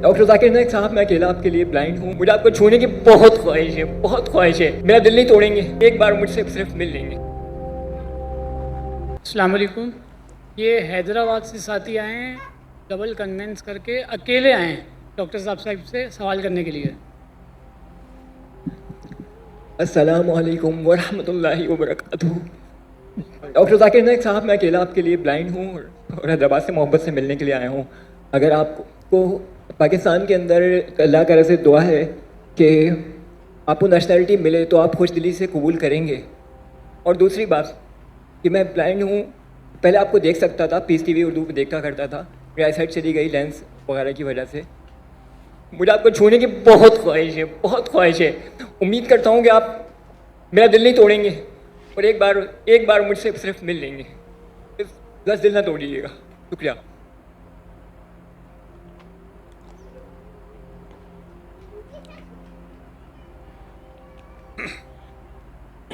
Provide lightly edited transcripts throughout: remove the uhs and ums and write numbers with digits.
Doctor Zakir Naik صاحب، میں اکیلا آپ کے لیے بلائنڈ ہوں. مجھے آپ کو چھونے کی بہت خواہش ہے، بہت خواہش ہے. میرا دل نہیں توڑیں گے، ایک بار مجھ سے صرف مل لیں گے. السلام علیکم. یہ حیدرآباد سے ساتھی آئے ہیں، ڈبل کنوینس کر کے اکیلے آئے ہیں ڈاکٹر صاحب سے سوال کرنے کے لیے. السلام علیکم ورحمۃ اللہ وبرکاتہ. ڈاکٹر ذاکر نائک صاحب، میں اکیلا آپ کے لیے بلائنڈ ہوں اور حیدرآباد سے محبت سے ملنے کے لیے آیا ہوں. اگر آپ کو پاکستان کے اندر اللہ تعالیٰ سے دعا ہے کہ آپ کو نیشنلٹی ملے تو آپ خوش دلی سے قبول کریں گے. اور دوسری بات کہ میں بلائنڈ ہوں، پہلے آپ کو دیکھ سکتا تھا، پیس ٹی وی اردو پہ دیکھا کرتا تھا، میری آئی سائٹ چلی گئی لینس وغیرہ کی وجہ سے. مجھے آپ کو چھونے کی بہت خواہش ہے، بہت خواہش ہے. امید کرتا ہوں کہ آپ میرا دل نہیں توڑیں گے اور ایک بار مجھ سے صرف مل لیں گے. بس دل نہ توڑیے گا. شکریہ.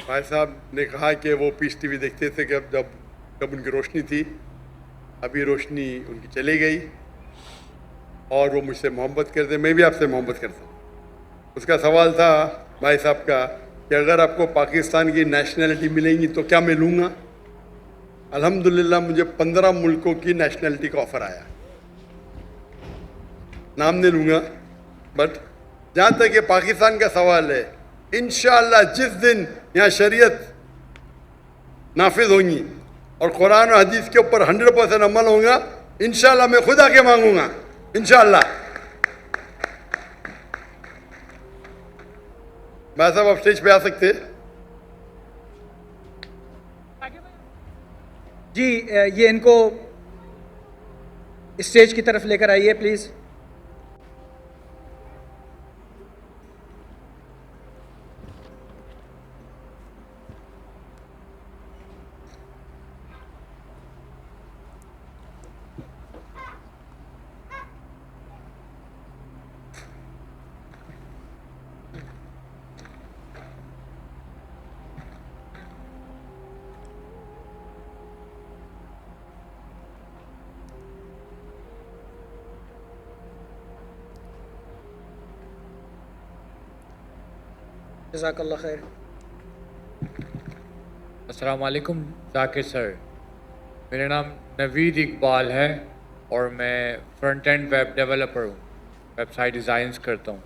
بھائی صاحب نے کہا کہ وہ پیس ٹی وی دیکھتے تھے کہ جب ان کی روشنی تھی، ابھی روشنی ان کی چلی گئی اور وہ مجھ سے محبت کرتے. میں بھی آپ سے محبت کرتا ہوں. اس کا سوال تھا بھائی صاحب کا کہ اگر آپ کو پاکستان کی نیشنلٹی ملیں گی تو کیا میں لوں گا. الحمدللہ مجھے 15 ملکوں کی نیشنلٹی کا آفر آیا. نام نہیں لوں گا، بٹ جہاں تک کہ پاکستان کا سوال ہے، انشاءاللہ جس دن یہاں شریعت نافذ ہوں گی اور قرآن و حدیث کے اوپر 100% عمل ہوگا، انشاءاللہ میں خدا کے مانگوں گا انشاءاللہ. بھائی صاحب آپ اسٹیج پہ آ سکتے. جی یہ ان کو اسٹیج کی طرف لے کر آئیے پلیز. جزاک اللہ خیر. السلام علیکم ذاکر سر. میرا نام نوید اقبال ہے اور میں فرنٹ اینڈ ویب ڈیولپر ہوں، ویب سائٹ ڈیزائنز کرتا ہوں.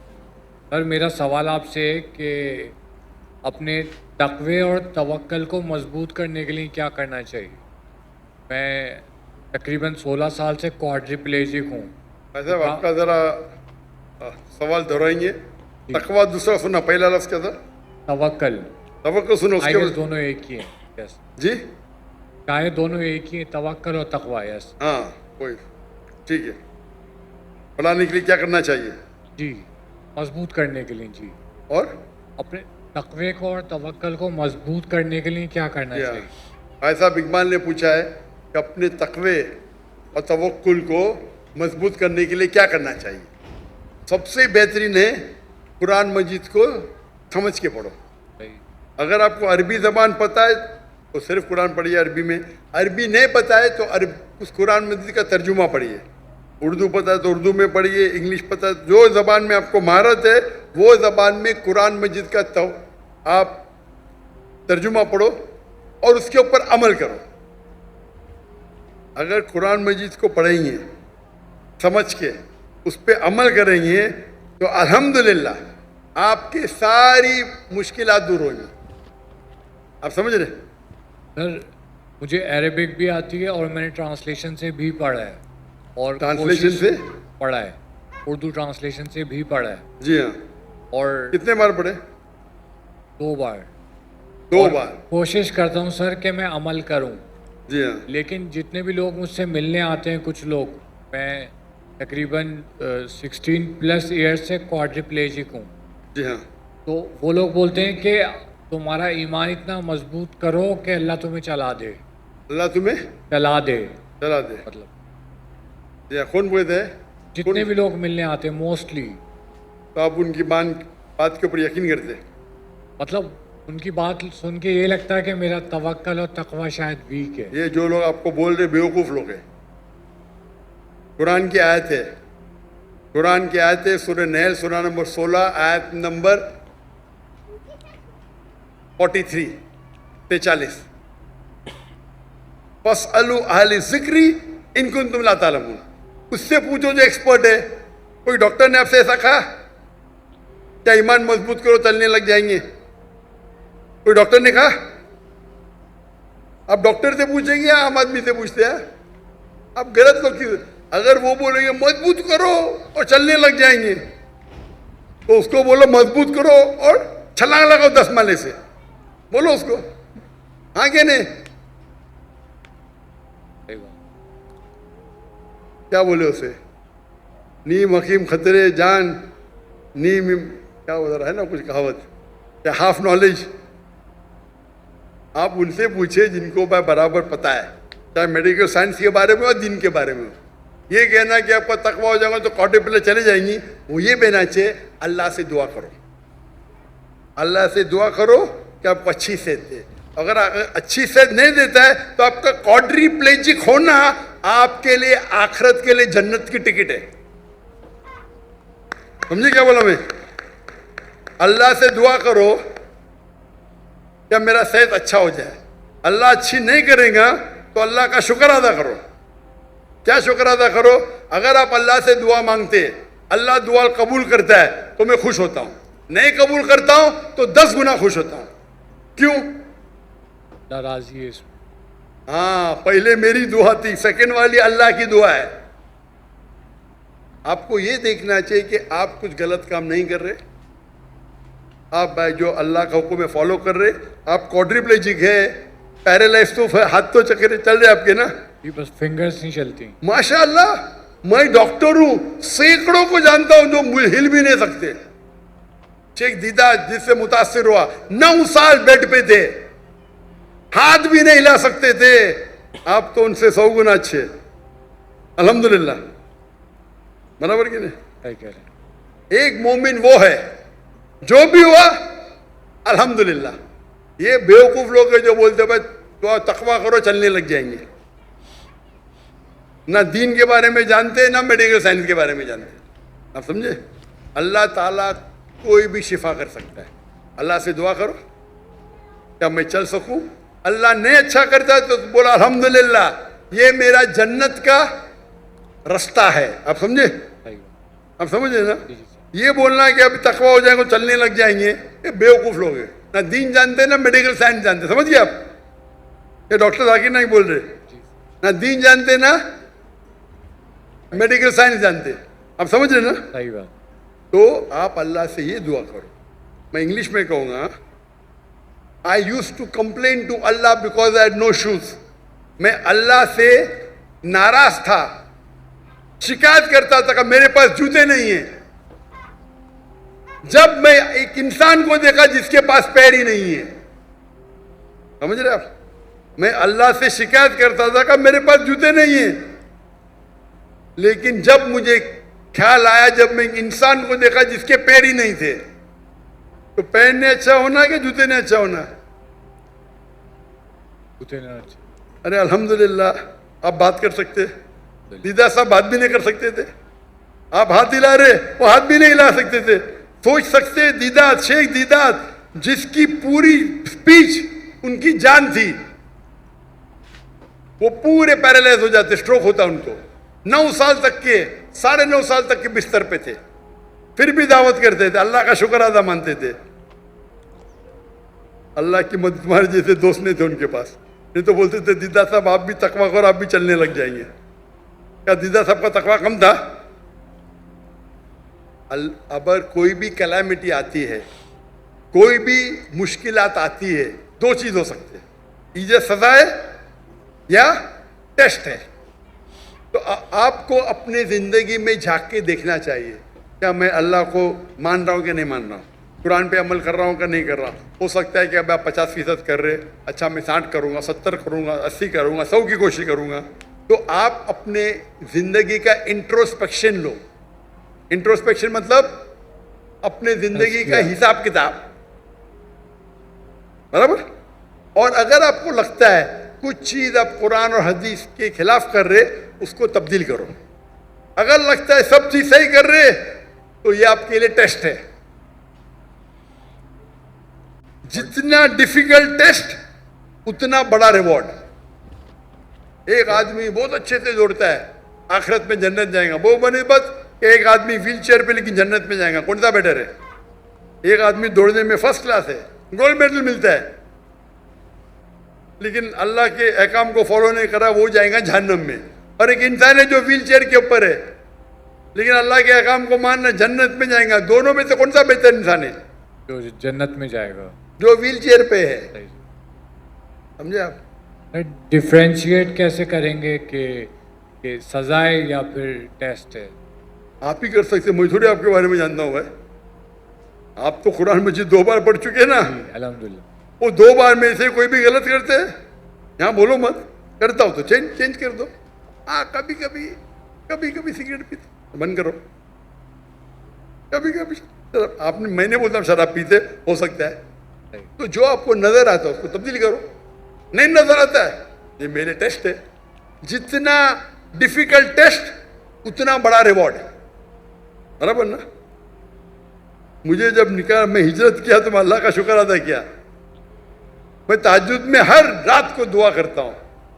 سر میرا سوال آپ سے ہے کہ اپنے تقوی اور توکل کو مضبوط کرنے کے لیے کیا کرنا چاہیے. میں تقریباً 16 سال سے کوادریپلیجک ہوں. بھائی صاحب آپ کا ذرا سوال دہرائیں گے. تقوی دوسرا سنا، پہلا لفظ کیا تھا؟ توکل. توکل سنو اس کے بعد. دونوں ایک ہی ہیں. یس جی چاہے دونوں ایک ہی ہیں، توکل اور تقوی. یس ہاں کوئی ٹھیک ہے. بنانے کے لیے کیا کرنا چاہیے؟ جی مضبوط کرنے کے لیے. جی اور اپنے تقوی کو اور توکل کو مضبوط کرنے کے لیے کیا کرنا چاہیے. بھائی صاحب اقبال نے پوچھا ہے کہ اپنے تقوی اور توکل کو مضبوط کرنے کے لیے کیا کرنا چاہیے. سب سے بہترین ہے قرآن مجید کو سمجھ کے پڑھو. اگر آپ کو عربی زبان پتہ ہے تو صرف قرآن پڑھیے عربی میں. عربی نہیں پتہ ہے تو اس قرآن مجید کا ترجمہ پڑھیے. اردو پتہ ہے تو اردو میں پڑھیے، انگلش پتہ ہے، جو زبان میں آپ کو مہارت ہے وہ زبان میں قرآن مجید کا آپ ترجمہ پڑھو اور اس کے اوپر عمل کرو. اگر قرآن مجید کو پڑھیں گے سمجھ کے اس پہ عمل کریں گے تو الحمدللہ آپ کی ساری مشکلات دور ہوں گی. آپ سمجھ رہے؟ سر مجھے عربک بھی آتی ہے اور میں نے ٹرانسلیشن سے بھی پڑھا ہے. اور ٹرانسلیشن سے پڑھا ہے، اردو ٹرانسلیشن سے بھی پڑھا ہے. جی ہاں. اور کتنے بار پڑھے؟ 2 بار. 2 بار. کوشش کرتا ہوں سر کہ میں عمل کروں. جی ہاں. لیکن جتنے بھی لوگ مجھ سے ملنے آتے ہیں، کچھ لوگ، میں تقریباً 16+ ایئرس سے کوادریپلیجک ہوں. جی ہاں. تو وہ لوگ بولتے ہیں کہ تمہارا ایمان اتنا مضبوط کرو کہ اللہ تمہیں چلا دے. اللہ تمہیں چلا دے مطلب جی ہاں. کون بولتے ہیں؟ جتنے بھی لوگ ملنے آتے ہیں موسٹلی. تو آپ ان کی بات کے اوپر یقین کرتے ہیں؟ مطلب ان کی بات سن کے یہ لگتا ہے کہ میرا توکل اور تقوی شاید ویک ہے. یہ جو لوگ آپ کو بول رہے بیوقوف لوگ ہیں. قرآن کی آیت ہے قرآن کی آیتیں سورہ نحل سورہ نمبر 16 آیت نمبر 43 43 فَاسْأَلُوا أَهْلَ الذِّكْرِ إِن كُنتُمْ لَا تَعْلَمُونَ. اس سے پوچھو جو ایکسپرٹ ہے. کوئی ڈاکٹر نے آپ سے ایسا کہا کیا ایمان مضبوط کرو چلنے لگ جائیں گے؟ کوئی ڈاکٹر نے کہا؟ آپ ڈاکٹر سے پوچھیں گے یا عام آدمی سے پوچھتے ہیں؟ آپ غلط لوگ کی. اگر وہ بولیں گے مضبوط کرو اور چلنے لگ جائیں گے تو اس کو بولو مضبوط کرو اور چھلانگ لگاؤ 10 مالے سے. بولو اس کو. ہاں کہ نہیں؟ کیا بولے اسے؟ نیم حکیم خطرے جان نیم کیا بول رہا ہے نا کچھ کہاوت کیا ہاف نالج. آپ ان سے پوچھیں جن کو برابر پتہ ہے, چاہے میڈیکل سائنس کے بارے میں اور دین کے بارے میں. یہ کہنا کہ آپ کا تقویٰ ہو جائے گا تو کوٹے پلے چلے جائیں گی, وہ یہ کہنا چاہیے اللہ سے دعا کرو, اللہ سے دعا کرو کہ آپ کو اچھی صحت دے. اگر اچھی صحت نہیں دیتا ہے تو آپ کا کوڈری پلیجک ہونا آپ کے لیے آخرت کے لیے جنت کی ٹکٹ ہے. سمجھے کیا بولا میں؟ اللہ سے دعا کرو کہ میرا صحت اچھا ہو جائے. اللہ اچھی نہیں کرے گا تو اللہ کا شکر ادا کرو. کیا شکر ادا کرو؟ اگر آپ اللہ سے دعا مانگتے, اللہ دعا قبول کرتا ہے تو میں خوش ہوتا ہوں, نہیں قبول کرتا ہوں تو 10 گنا خوش ہوتا ہوں. کیوں؟ ناراضی ہے اس میں. ہاں, پہلے میری دعا تھی, سیکنڈ والی اللہ کی دعا ہے. آپ کو یہ دیکھنا چاہیے کہ آپ کچھ غلط کام نہیں کر رہے. آپ جو اللہ کا حکم ہے فالو کر رہے. آپ کوڈریپلیجک ہے, پیرالائز تو ہاتھ تو چکر چل رہے آپ کے نا, یہ بس فنگرز نہیں چلتی. ماشاء اللہ. میں ڈاکٹر ہوں, سینکڑوں کو جانتا ہوں جو ہل بھی نہیں سکتے. شیخ دیدہ جس سے متاثر ہوا 9 سال بیڈ پہ تھے, ہاتھ بھی نہیں ہلا سکتے تھے. آپ تو ان سے 100 گنا اچھے الحمدللہ. برابر کہ نہیں؟ صحیح کہہ رہے ہیں. ایک مومن وہ ہے جو بھی ہوا الحمدللہ. یہ بیوقوف لوگ ہیں جو بولتے بھائی تو تقویٰ کرو چلنے لگ جائیں گے. نہ دین کے بارے میں جانتے نہ میڈیکل سائنس کے بارے میں جانتے. آپ سمجھے؟ اللہ تعالیٰ کوئی بھی شفا کر سکتا ہے. اللہ سے دعا کرو کیا میں چل سکوں. اللہ نہیں اچھا کرتا تو بولا الحمدللہ یہ میرا جنت کا رستہ ہے. آپ سمجھے؟ آپ سمجھے نا؟ یہ بولنا کہ ابھی تقویٰ ہو جائیں گے چلنے لگ جائیں گے, یہ بیوقوف لوگ ہیں. نہ دین جانتے نہ میڈیکل سائنس جانتے. سمجھ گئے آپ؟ یہ ڈاکٹر ذاکر نہیں بول رہے. نہ دین جانتے نہ میڈیکل سائنس جانتے. آپ سمجھ رہے نا؟ صحیح بات. تو آپ اللہ سے یہ دعا کرو. میں انگلش میں کہوں گا, I used to complain to Allah because I had no shoes. میں اللہ سے ناراض تھا, شکایت کرتا تھا کہ میرے پاس جوتے نہیں ہیں. جب میں ایک انسان کو دیکھا جس کے پاس پیر ہی نہیں ہے. سمجھ رہے آپ؟ میں اللہ سے شکایت کرتا تھا کہ میرے پاس جوتے نہیں ہیں. لیکن جب مجھے خیال آیا, جب میں انسان کو دیکھا جس کے پیر ہی نہیں تھے, تو پیر نے اچھا ہونا کہ جوتے نے اچھا ہونا؟ ارے الحمدللہ آپ بات کر سکتے. دیدہ صاحب بات بھی نہیں کر سکتے تھے. آپ ہاتھ ہلا رہے, وہ ہاتھ بھی نہیں ہلا سکتے تھے. سوچ سکتے دیدات, شیخ دیدات جس کی پوری سپیچ ان کی جان تھی, وہ پورے پیرالائز ہو جاتے, سٹروک ہوتا ان کو. 9 سال تک کے 9.5 سال تک کے بستر پہ تھے, پھر بھی دعوت کرتے تھے, اللہ کا شکر ادا مانتے تھے. اللہ کی مدد تمہارے جیسے دوست نہیں تھے ان کے پاس, نہیں تو بولتے تھے دیدہ صاحب آپ بھی تقویٰ کرو آپ بھی چلنے لگ جائیں گے. کیا دیدہ صاحب کا تقویٰ کم تھا؟ اگر کوئی بھی کلیمٹی آتی ہے, کوئی بھی مشکلات آتی ہے, 2 چیز ہو سکتے ہیں, ایجاد سزا ہے یا ٹیسٹ ہے. تو آپ کو اپنے زندگی میں جھانک کے دیکھنا چاہیے, کیا میں اللہ کو مان رہا ہوں کہ نہیں مان رہا ہوں, قرآن پہ عمل کر رہا ہوں کہ نہیں کر رہا. ہو سکتا ہے کہ اب آپ 50% کر رہے, اچھا میں 60 کروں گا, 70 کروں گا, 80 کروں گا, 100 کی کوشش کروں گا. تو آپ اپنے زندگی کا انٹروسپیکشن لو. انٹروسپیکشن مطلب اپنے زندگی کا حساب کتاب, برابر. اور اگر آپ کو لگتا ہے کچھ چیز آپ قرآن اور حدیث کے خلاف کر رہے, اس کو تبدیل کرو. اگر لگتا ہے سب چیز صحیح کر رہے تو یہ آپ کے لیے ٹیسٹ ہے. جتنا ڈیفیکلٹ ٹیسٹ اتنا بڑا ریوارڈ. ایک آدمی بہت اچھے سے دوڑتا ہے, آخرت میں جنت جائے گا, وہ بنسبت کہ ایک آدمی ویل چیئر پہ لیکن جنت میں جائے گا, کون سا بیٹر ہے؟ ایک آدمی دوڑنے میں فرسٹ کلاس ہے, گولڈ میڈل ملتا ہے, لیکن اللہ کے احکام کو فالو نہیں کرا, وہ جائے گا جہنم میں. اور ایک انسان ہے جو ویل چیئر کے اوپر ہے لیکن اللہ کے احکام کو ماننا, جنت میں جائیں گا. دونوں میں سے کون سا بہتر انسان ہے؟ جو جنت میں جائے گا, جو ویل چیئر پہ ہے. سمجھے آپ؟ ڈفرینشیٹ کیسے کریں گے کہ سزائے یا پھر ٹیسٹ ہے؟ آپ ہی کر سکتے, مجھے تھوڑی آپ کے بارے میں جاننا ہوا ہے. آپ تو قرآن مجید 2 بار پڑھ چکے نا, الحمدللہ. وہ 2 بار میں سے کوئی بھی غلط کرتے ہیں یہاں بولو مت, کرتا ہو تو چینج کر دو. ہاں کبھی کبھی سگریٹ پیتے بند کرو, کبھی آپ نے, میں نے بولتا ہوں شراب پیتے ہو سکتا ہے, تو جو آپ کو نظر آتا ہے اس کو تبدیل کرو. نہیں نظر آتا ہے, یہ میرے ٹیسٹ ہے. جتنا ڈیفیکلٹ ٹیسٹ اتنا بڑا ریوارڈ ہے, برابر نا؟ مجھے جب نکاح میں ہجرت کیا تو میں اللہ کا شکر ادا کیا. میں تہجد میں ہر رات کو دعا کرتا ہوں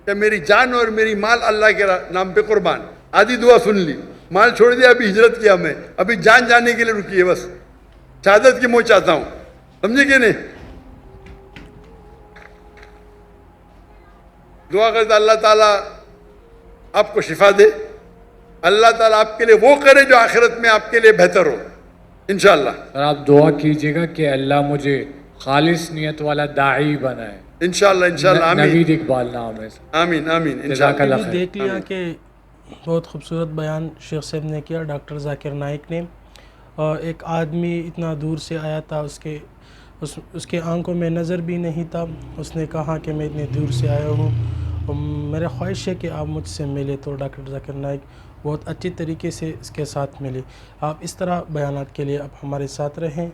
کہ میری جان اور میری مال اللہ کے نام پہ قربان. آدھی دعا سن لی, مال چھوڑ دیا, ابھی ہجرت کیا, میں ابھی جان جانے کے لیے رکی ہے, بس شہادت کی موت چاہتا ہوں. سمجھے کہ نہیں؟ دعا کرتا اللہ تعالیٰ آپ کو شفا دے, اللہ تعالیٰ آپ کے لیے وہ کرے جو آخرت میں آپ کے لیے بہتر ہو انشاءاللہ. سر آپ دعا کیجئے گا کہ اللہ مجھے خالص نیت والا داعی بنائے. انشاءاللہ آمین. نوید اقبال نام ہے. آمین آمین جزاک انشاءاللہ. اللہ خیر. دیکھ لیا کہ بہت خوبصورت بیان شیخ صاحب نے کیا, ڈاکٹر ذاکر نائک نے. اور ایک آدمی اتنا دور سے آیا تھا, اس کے آنکھوں میں نظر بھی نہیں تھا. اس نے کہا کہ میں اتنے دور سے آیا ہوں اور میرا خواہش ہے کہ آپ مجھ سے ملے. تو ڈاکٹر ذاکر نائک بہت اچھی طریقے سے اس کے ساتھ ملے. آپ اس طرح بیانات کے لیے اب ہمارے ساتھ رہیں.